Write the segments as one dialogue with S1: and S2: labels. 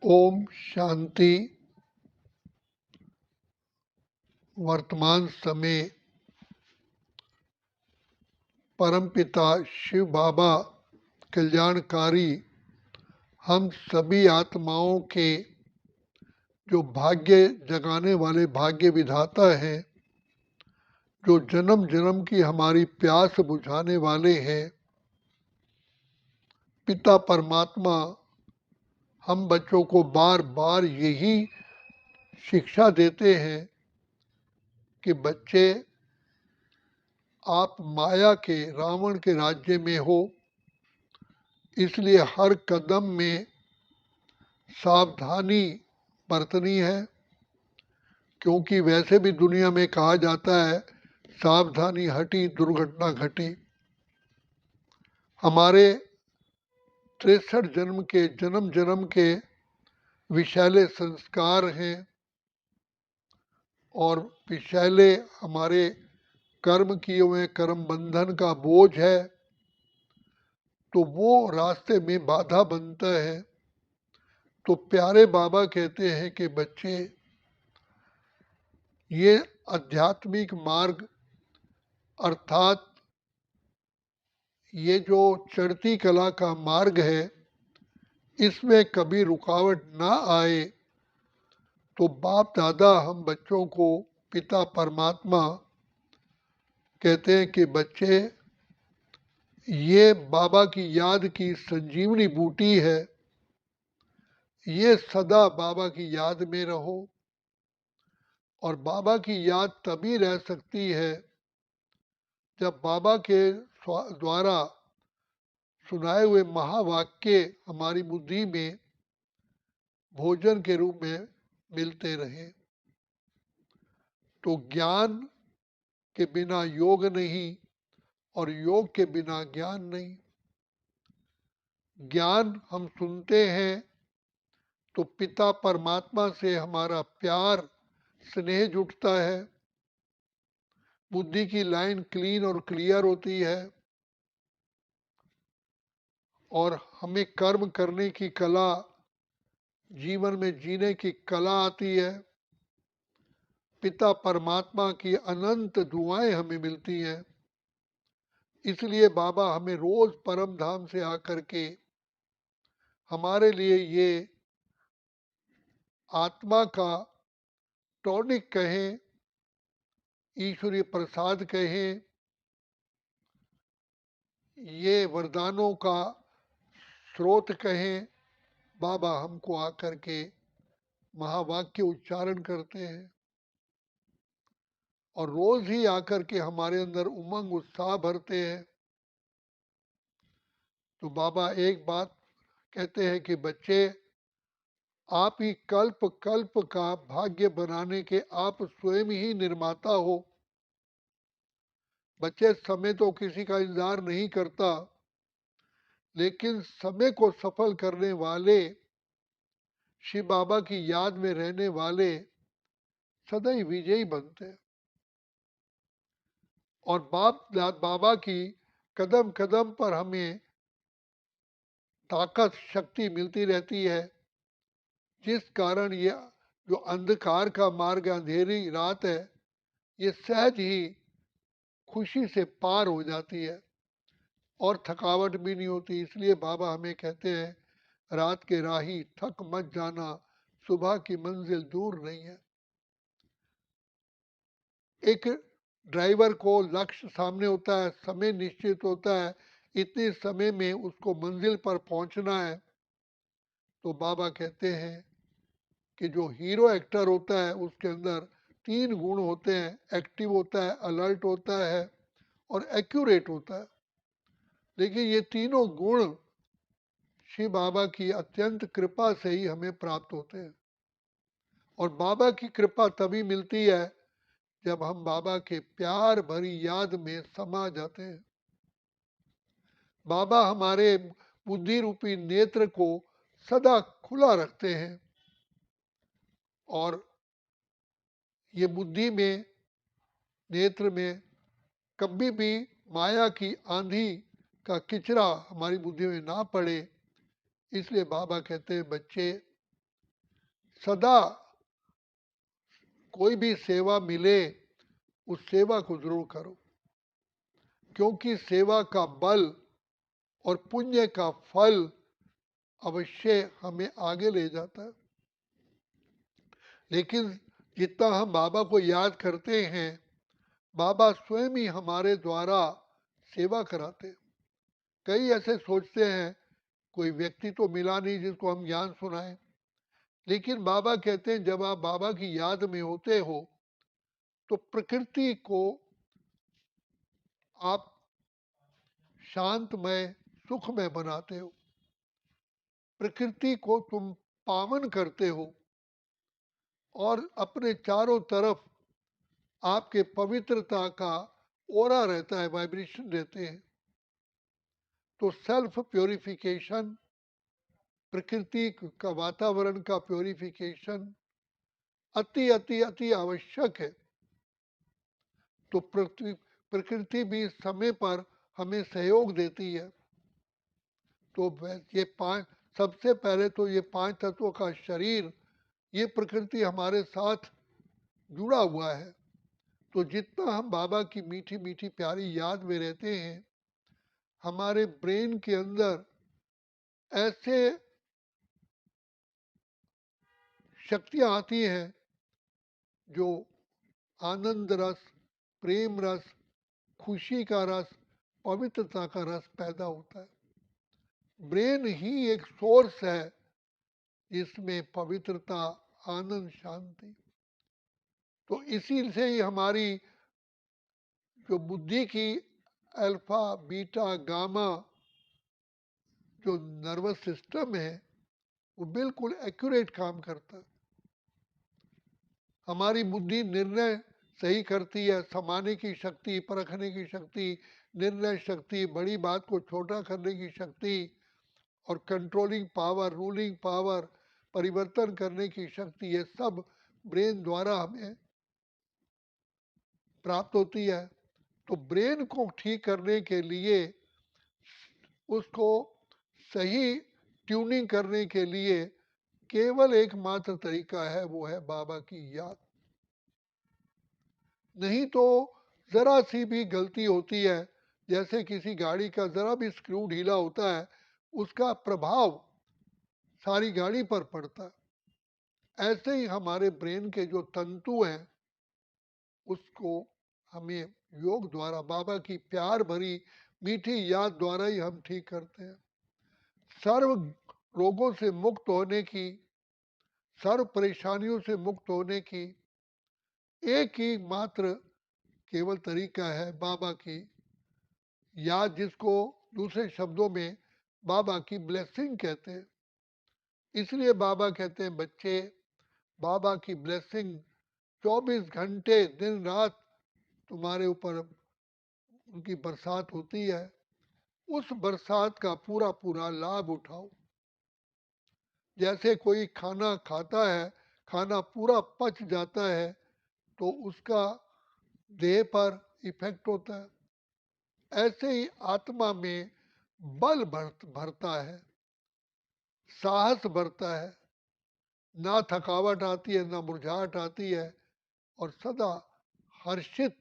S1: ओम शांति। वर्तमान समय परमपिता शिव बाबा कल्याणकारी हम सभी आत्माओं के जो भाग्य जगाने वाले भाग्य विधाता हैं, जो जन्म जन्म की हमारी प्यास बुझाने वाले हैं, पिता परमात्मा हम बच्चों को बार बार यही शिक्षा देते हैं कि बच्चे आप माया के रावण के राज्य में हो, इसलिए हर कदम में सावधानी बरतनी है, क्योंकि वैसे भी दुनिया में कहा जाता है सावधानी हटी दुर्घटना घटी। हमारे 63 जन्म जन्म के विषैले संस्कार हैं और विषैले हमारे कर्म किए हुए कर्म बंधन का बोझ है, तो वो रास्ते में बाधा बनता है। तो प्यारे बाबा कहते हैं कि बच्चे, ये आध्यात्मिक मार्ग अर्थात ये जो चढ़ती कला का मार्ग है, इसमें कभी रुकावट ना आए। तो बाप दादा हम बच्चों को पिता परमात्मा कहते हैं कि बच्चे, ये बाबा की याद की संजीवनी बूटी है, ये सदा बाबा की याद में रहो। और बाबा की याद तभी रह सकती है जब बाबा के द्वारा सुनाए हुए महावाक्य हमारी बुद्धि में भोजन के रूप में मिलते रहे। तो ज्ञान के बिना योग नहीं और योग के बिना ज्ञान नहीं। ज्ञान हम सुनते हैं तो पिता परमात्मा से हमारा प्यार स्नेह जुटता है, बुद्धि की लाइन क्लीन और क्लियर होती है और हमें कर्म करने की कला, जीवन में जीने की कला आती है। पिता परमात्मा की अनंत दुआएं हमें मिलती हैं। इसलिए बाबा हमें रोज परम धाम से आकर के हमारे लिए ये आत्मा का टॉनिक कहें, ईश्वरीय प्रसाद कहें, ये वरदानों का स्रोत कहें, बाबा हमको आकर के महावाक्य उच्चारण करते हैं और रोज ही आकर के हमारे अंदर उमंग उत्साह भरते हैं। तो बाबा एक बात कहते हैं कि बच्चे, आप ही कल्प कल्प का भाग्य बनाने के आप स्वयं ही निर्माता हो। बच्चे, समय तो किसी का इंतजार नहीं करता, लेकिन समय को सफल करने वाले, शिव बाबा की याद में रहने वाले सदैव विजयी बनते हैं। और बाबा की कदम कदम पर हमें ताकत शक्ति मिलती रहती है, जिस कारण ये जो अंधकार का मार्ग, अंधेरी रात है, ये सहज ही खुशी से पार हो जाती है और थकावट भी नहीं होती। इसलिए बाबा हमें कहते हैं, रात के राही थक मत जाना, सुबह की मंजिल दूर नहीं है। एक ड्राइवर को लक्ष्य सामने होता है, समय निश्चित होता है, इतने समय में उसको मंजिल पर पहुंचना है। तो बाबा कहते हैं कि जो हीरो एक्टर होता है उसके अंदर 3 गुण होते हैं, एक्टिव होता है, अलर्ट होता है और एक्यूरेट होता है। लेकिन ये तीनों गुण शिव बाबा की अत्यंत कृपा से ही हमें प्राप्त होते हैं। और बाबा की कृपा तभी मिलती है जब हम बाबा के प्यार भरी याद में समा जाते हैं। बाबा हमारे बुद्धि रूपी नेत्र को सदा खुला रखते हैं और ये बुद्धि में, नेत्र में कभी भी माया की आंधी का किचरा हमारी बुद्धि में ना पड़े। इसलिए बाबा कहते हैं, बच्चे सदा कोई भी सेवा मिले उस सेवा को जरूर करो, क्योंकि सेवा का बल और पुण्य का फल अवश्य हमें आगे ले जाता है। लेकिन जितना हम बाबा को याद करते हैं, बाबा स्वयं ही हमारे द्वारा सेवा कराते हैं। कई ऐसे सोचते हैं कोई व्यक्ति तो मिला नहीं जिसको हम ज्ञान सुनाएं, लेकिन बाबा कहते हैं जब आप बाबा की याद में होते हो तो प्रकृति को आप शांतमय सुखमय बनाते हो, प्रकृति को तुम पावन करते हो और अपने चारों तरफ आपके पवित्रता का ओरा रहता है, वाइब्रेशन रहते हैं। तो सेल्फ प्योरिफिकेशन, प्रकृति का वातावरण का प्योरिफिकेशन अति अति अति आवश्यक है। तो प्रकृति भी समय पर हमें सहयोग देती है। तो ये पांच, सबसे पहले तो ये पांच तत्वों का शरीर, ये प्रकृति हमारे साथ जुड़ा हुआ है। तो जितना हम बाबा की मीठी मीठी प्यारी याद में रहते हैं, हमारे ब्रेन के अंदर ऐसे शक्तियाँ आती हैं जो आनंद रस, प्रेम रस, खुशी का रस, पवित्रता का रस पैदा होता है। ब्रेन ही एक सोर्स है जिसमें पवित्रता, आनंद, शांति। तो इसी से ही हमारी जो बुद्धि की अल्फा बीटा गामा जो नर्वस सिस्टम है वो बिल्कुल एक्यूरेट काम करता है। हमारी बुद्धि निर्णय सही करती है, समाने की शक्ति, परखने की शक्ति, निर्णय शक्ति, बड़ी बात को छोटा करने की शक्ति और कंट्रोलिंग पावर, रूलिंग पावर, परिवर्तन करने की शक्ति, ये सब ब्रेन द्वारा हमें प्राप्त होती है। तो ब्रेन को ठीक करने के लिए, उसको सही ट्यूनिंग करने के लिए केवल एकमात्र तरीका है, वो है बाबा की याद। नहीं तो जरा सी भी गलती होती है, जैसे किसी गाड़ी का जरा भी स्क्रू ढीला होता है, उसका प्रभाव सारी गाड़ी पर पड़ता है। ऐसे ही हमारे ब्रेन के जो तंतु हैं उसको हमें योग द्वारा, बाबा की प्यार भरी मीठी याद द्वारा ही हम ठीक करते हैं। सर्व रोगों से मुक्त होने की, सर्व परेशानियों से मुक्त होने की एक ही मात्र केवल तरीका है बाबा की याद, जिसको दूसरे शब्दों में बाबा की ब्लेसिंग कहते हैं। इसलिए बाबा कहते हैं बच्चे, बाबा की ब्लेसिंग 24 घंटे दिन रात तुम्हारे ऊपर उनकी बरसात होती है। उस बरसात का पूरा पूरा लाभ उठाओ। जैसे कोई खाना खाता है, खाना पूरा पच जाता है तो उसका देह पर इफेक्ट होता है। ऐसे ही आत्मा में बल भरता है, साहस बढ़ता है, ना थकावट आती है, ना मुरझाहट आती है और सदा हर्षित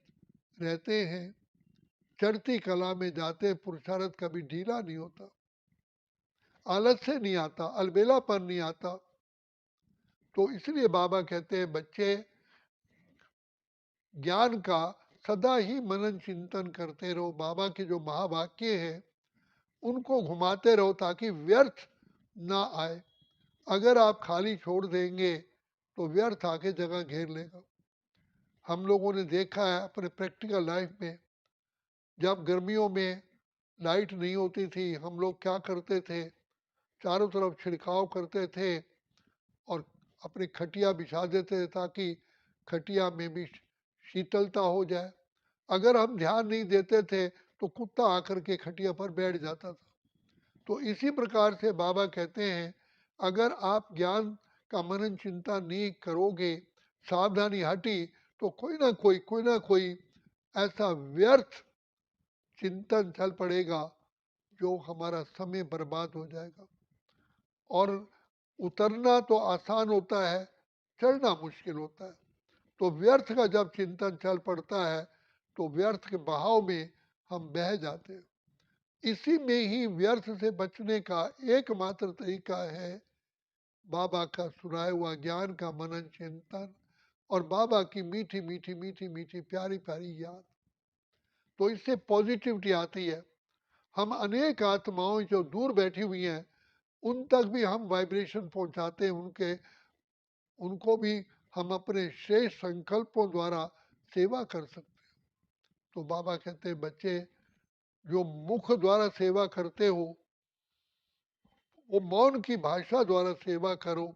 S1: रहते हैं। चढ़ती कला में जाते पुरुषार्थ कभी ढीला नहीं होता, आलस से नहीं आता, अलबेला पर नहीं आता। तो इसलिए बाबा कहते हैं बच्चे, ज्ञान का सदा ही मनन चिंतन करते रहो। बाबा के जो महावाक्य हैं उनको घुमाते रहो ताकि व्यर्थ ना आए। अगर आप खाली छोड़ देंगे तो व्यर्थ आके जगह घेर लेगा। हम लोगों ने देखा है अपने प्रैक्टिकल लाइफ में, जब गर्मियों में लाइट नहीं होती थी, हम लोग क्या करते थे, चारों तरफ छिड़काव करते थे और अपनी खटिया बिछा देते थे ताकि खटिया में भी शीतलता हो जाए। अगर हम ध्यान नहीं देते थे तो कुत्ता आकर के खटिया पर बैठ जाता था। तो इसी प्रकार से बाबा कहते हैं अगर आप ज्ञान का मनन चिंता नहीं करोगे, सावधानी हटी, तो कोई ना कोई ऐसा व्यर्थ चिंतन चल पड़ेगा जो हमारा समय बर्बाद हो जाएगा। और उतरना तो आसान होता है, चलना मुश्किल होता है। तो व्यर्थ का जब चिंतन चल पड़ता है तो व्यर्थ के बहाव में हम बह जाते हैं। इसी में ही व्यर्थ से बचने का एकमात्र तरीका है बाबा का सुनाया हुआ ज्ञान का मनन चिंतन और बाबा की मीठी मीठी मीठी मीठी प्यारी प्यारी याद। तो इससे पॉजिटिविटी आती है। हम अनेक आत्माओं जो दूर बैठी हुई हैं उन तक भी हम वाइब्रेशन पहुंचाते हैं, उनको भी हम अपने श्रेष्ठ संकल्पों द्वारा सेवा कर सकते हैं। तो बाबा कहते हैं बच्चे जो मुख द्वारा सेवा करते हो वो मौन की भाषा द्वारा सेवा करो।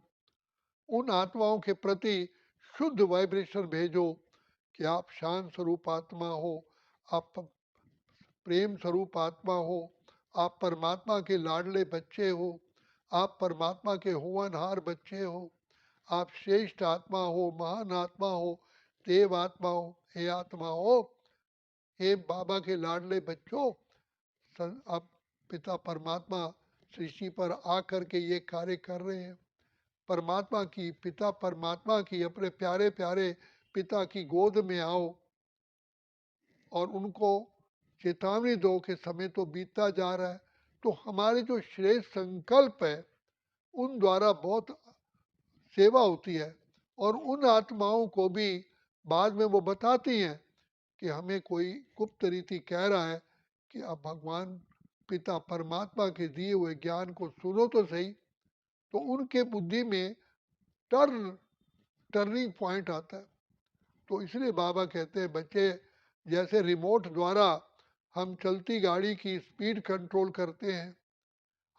S1: उन आत्माओं के प्रति शुद्ध वाइब्रेशन भेजो कि आप शांत स्वरूप आत्मा हो, आप प्रेम स्वरूप आत्मा हो, आप परमात्मा के लाडले बच्चे हो, आप परमात्मा के होनहार बच्चे हो, आप श्रेष्ठ आत्मा हो, महान आत्मा हो, देव आत्मा हो। हे आत्मा हो, हे बाबा के लाडले बच्चों, अब पिता परमात्मा सृष्टि पर आकर के ये कार्य कर रहे हैं। परमात्मा की, पिता परमात्मा की, अपने प्यारे प्यारे पिता की गोद में आओ और उनको चेतावनी दो कि समय तो बीतता जा रहा है। तो हमारे जो श्रेष्ठ संकल्प है उन द्वारा बहुत सेवा होती है और उन आत्माओं को भी बाद में वो बताती हैं कि हमें कोई गुप्त रीति कह रहा है कि अब भगवान पिता परमात्मा के दिए हुए ज्ञान को सुनो तो सही। तो उनके बुद्धि में टर्निंग पॉइंट आता है। तो इसलिए बाबा कहते हैं बच्चे जैसे रिमोट द्वारा हम चलती गाड़ी की स्पीड कंट्रोल करते हैं,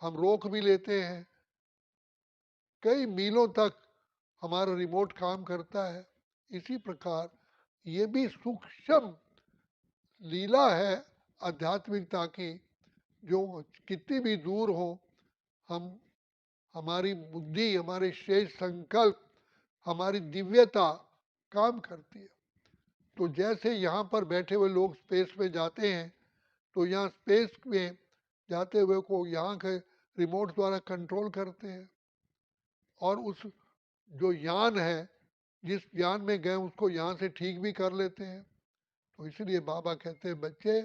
S1: हम रोक भी लेते हैं, कई मीलों तक हमारा रिमोट काम करता है। इसी प्रकार ये भी सूक्ष्म लीला है आध्यात्मिकता की, जो कितनी भी दूर हो हम, हमारी बुद्धि, हमारे शेष संकल्प, हमारी दिव्यता काम करती है। तो जैसे यहाँ पर बैठे हुए लोग स्पेस में जाते हैं तो यहाँ स्पेस में जाते हुए को यहाँ के रिमोट द्वारा कंट्रोल करते हैं और उस जो यान है जिस यान में गए उसको यहाँ से ठीक भी कर लेते हैं। तो इसलिए बाबा कहते हैं बच्चे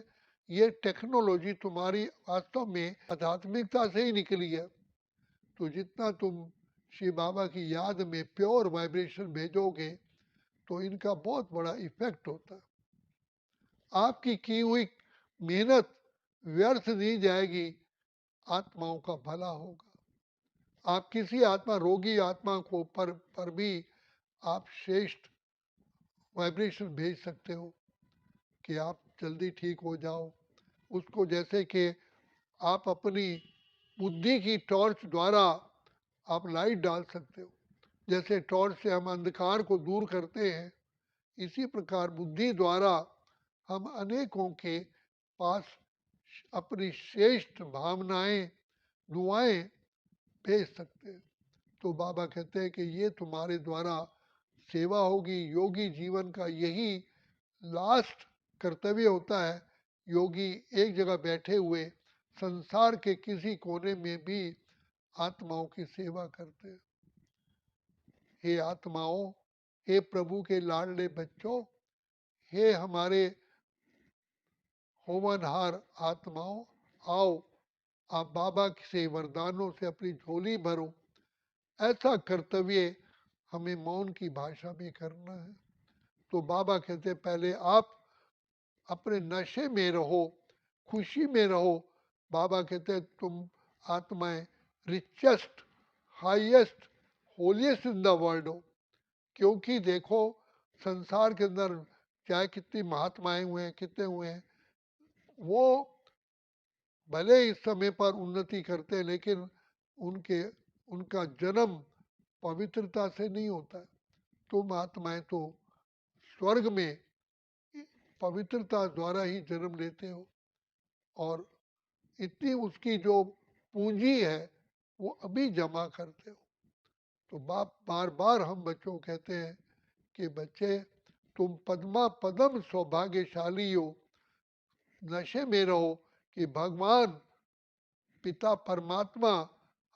S1: ये टेक्नोलॉजी तुम्हारी वास्तव में आध्यात्मिकता से ही निकली है। तो जितना तुम श्री बाबा की याद में प्योर वाइब्रेशन भेजोगे तो इनका बहुत बड़ा इफेक्ट होता है। आपकी की हुई मेहनत व्यर्थ नहीं जाएगी, आत्माओं का भला होगा। आप किसी आत्मा, रोगी आत्मा को पर भी आप श्रेष्ठ वाइब्रेशन भेज सकते हो कि आप जल्दी ठीक हो जाओ। उसको जैसे कि आप अपनी बुद्धि की टॉर्च द्वारा आप लाइट डाल सकते हो। जैसे टॉर्च से हम अंधकार को दूर करते हैं, इसी प्रकार बुद्धि द्वारा हम अनेकों के पास अपनी श्रेष्ठ भावनाएं, दुआएं भेज सकते हैं। तो बाबा कहते हैं कि ये तुम्हारे द्वारा सेवा होगी। योगी जीवन का यही लास्ट कर्तव्य होता है। योगी एक जगह बैठे हुए संसार के किसी कोने में भी आत्माओं की सेवा करते हैं। हे आत्माओं, हे प्रभु के लाडले बच्चों, हे हमारे होमनहार आत्माओं, आओ आप बाबा से वरदानों से अपनी झोली भरो। ऐसा कर्तव्य हमें मौन की भाषा में करना है। तो बाबा कहते हैं पहले आप अपने नशे में रहो, खुशी में रहो। बाबा कहते हैं तुम आत्माएं richest, highest, holiest in the world हो। क्योंकि देखो संसार के अंदर चाहे कितनी महात्माएं हुए हैं, कितने हुए हैं, वो भले इस समय पर उन्नति करते हैं लेकिन उनका जन्म पवित्रता से नहीं होता है। तुम आत्माएं तो स्वर्ग में पवित्रता द्वारा ही जन्म लेते हो और इतनी उसकी जो पूंजी है वो अभी जमा करते हो। तो बाप बार बार हम बच्चों को कहते हैं कि बच्चे तुम पद्मा पदम सौभाग्यशाली हो। नशे में रहो कि भगवान पिता परमात्मा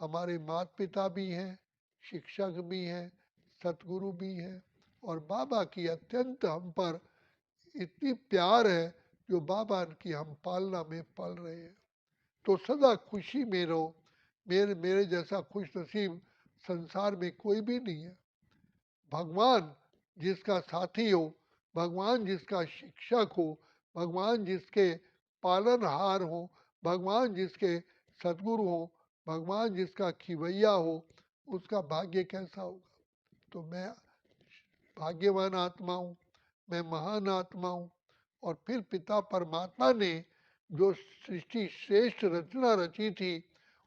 S1: हमारे माता पिता भी हैं, शिक्षक भी हैं, सतगुरु भी हैं और बाबा की अत्यंत हम पर इतनी प्यार है जो बाबा की हम पालना में पल रहे हैं। तो सदा खुशी में रहो। मेरे मेरे जैसा खुश नसीब संसार में कोई भी नहीं है। भगवान जिसका साथी हो, भगवान जिसका शिक्षक हो, भगवान जिसके पालनहार हो, भगवान जिसके सदगुरु हो, भगवान जिसका खिवैया हो, उसका भाग्य कैसा होगा। तो मैं भाग्यवान आत्मा हूँ, मैं महान आत्मा हूँ। और फिर पिता परमात्मा ने जो सृष्टि श्रेष्ठ रचना रची थी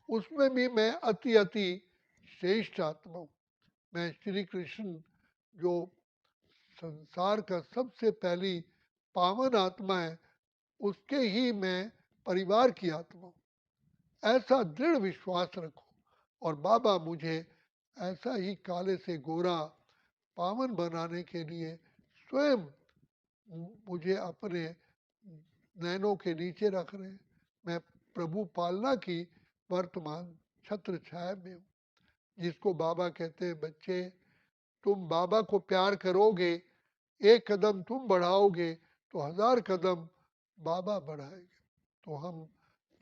S1: उसमें भी मैं अति अति श्रेष्ठ आत्मा हूँ। मैं श्री कृष्ण जो संसार का सबसे पहली पावन आत्मा है उसके ही मैं परिवार की आत्मा हूँ। ऐसा दृढ़ विश्वास रखो और बाबा मुझे ऐसा ही काले से गोरा पावन बनाने के लिए स्वयं मुझे अपने नैनों के नीचे रख रहे हैं। मैं प्रभु पालना की वर्तमान छत्र छाया में हूँ। जिसको बाबा कहते हैं बच्चे तुम बाबा को प्यार करोगे, एक कदम तुम बढ़ाओगे तो 1000 कदम बाबा बढ़ाएंगे। तो हम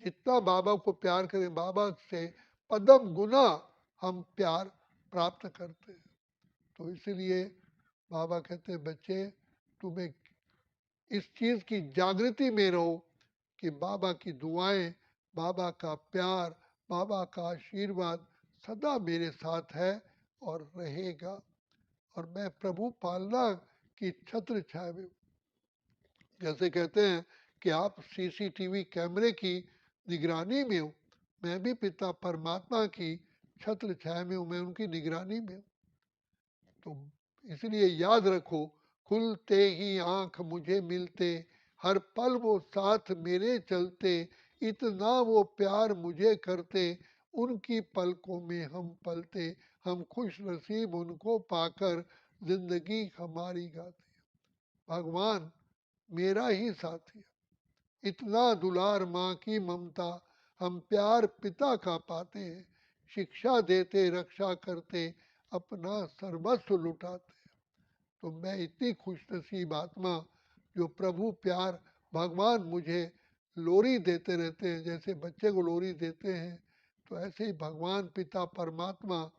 S1: जितना बाबा को प्यार करें बाबा से पदम गुना हम प्यार प्राप्त करते हैं। तो इसलिए बाबा कहते हैं बच्चे तुम्हें इस चीज की जागृति में रहो कि बाबा की दुआएं, बाबा का प्यार, बाबा का आशीर्वाद सदा मेरे साथ है और रहेगा। और मैं प्रभु पालना की छत्र छाया में, जैसे कहते हैं कि आप सीसीटीवी कैमरे की निगरानी में हो, मैं भी पिता परमात्मा की छत्र छाया में हूँ, मैं उनकी निगरानी में हूँ। तो इसलिए याद रखो खुलते ही आंख मुझे मिलते, हर पल वो साथ मेरे चलते, इतना वो प्यार मुझे करते, उनकी पलकों में हम पलते, हम खुश नसीब उनको पाकर जिंदगी हमारी गाते। भगवान मेरा ही साथी है। इतना दुलार माँ की ममता, हम प्यार पिता का पाते हैं, शिक्षा देते रक्षा करते अपना सर्वस्व लुटाते। तो मैं इतनी खुश नसीब आत्मा जो प्रभु प्यार भगवान मुझे लोरी देते रहते हैं, जैसे बच्चे को लोरी देते हैं तो ऐसे ही भगवान पिता परमात्मा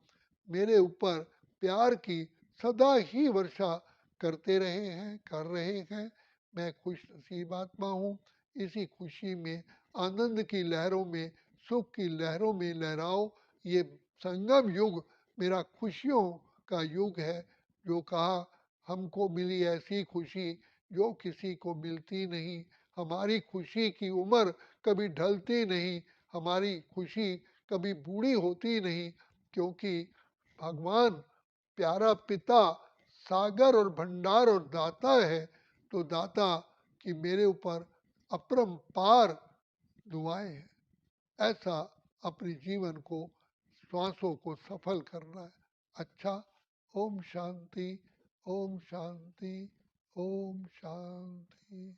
S1: मेरे ऊपर प्यार की सदा ही वर्षा करते रहे हैं, कर रहे हैं। मैं खुश नसीब आत्मा हूँ। इसी खुशी में, आनंद की लहरों में, सुख की लहरों में लहराओ। ये संगम युग मेरा खुशियों का युग है। जो कहा हमको मिली ऐसी खुशी जो किसी को मिलती नहीं, हमारी खुशी की उम्र कभी ढलती नहीं, हमारी खुशी कभी बूढ़ी होती नहीं, क्योंकि भगवान प्यारा पिता सागर और भंडार और दाता है। तो दाता की मेरे ऊपर अपरंपार दुआएं हैं। ऐसा अपने जीवन को, श्वासों को सफल करना है। अच्छा, ओम शांति, ओम शांति, ओम शांति।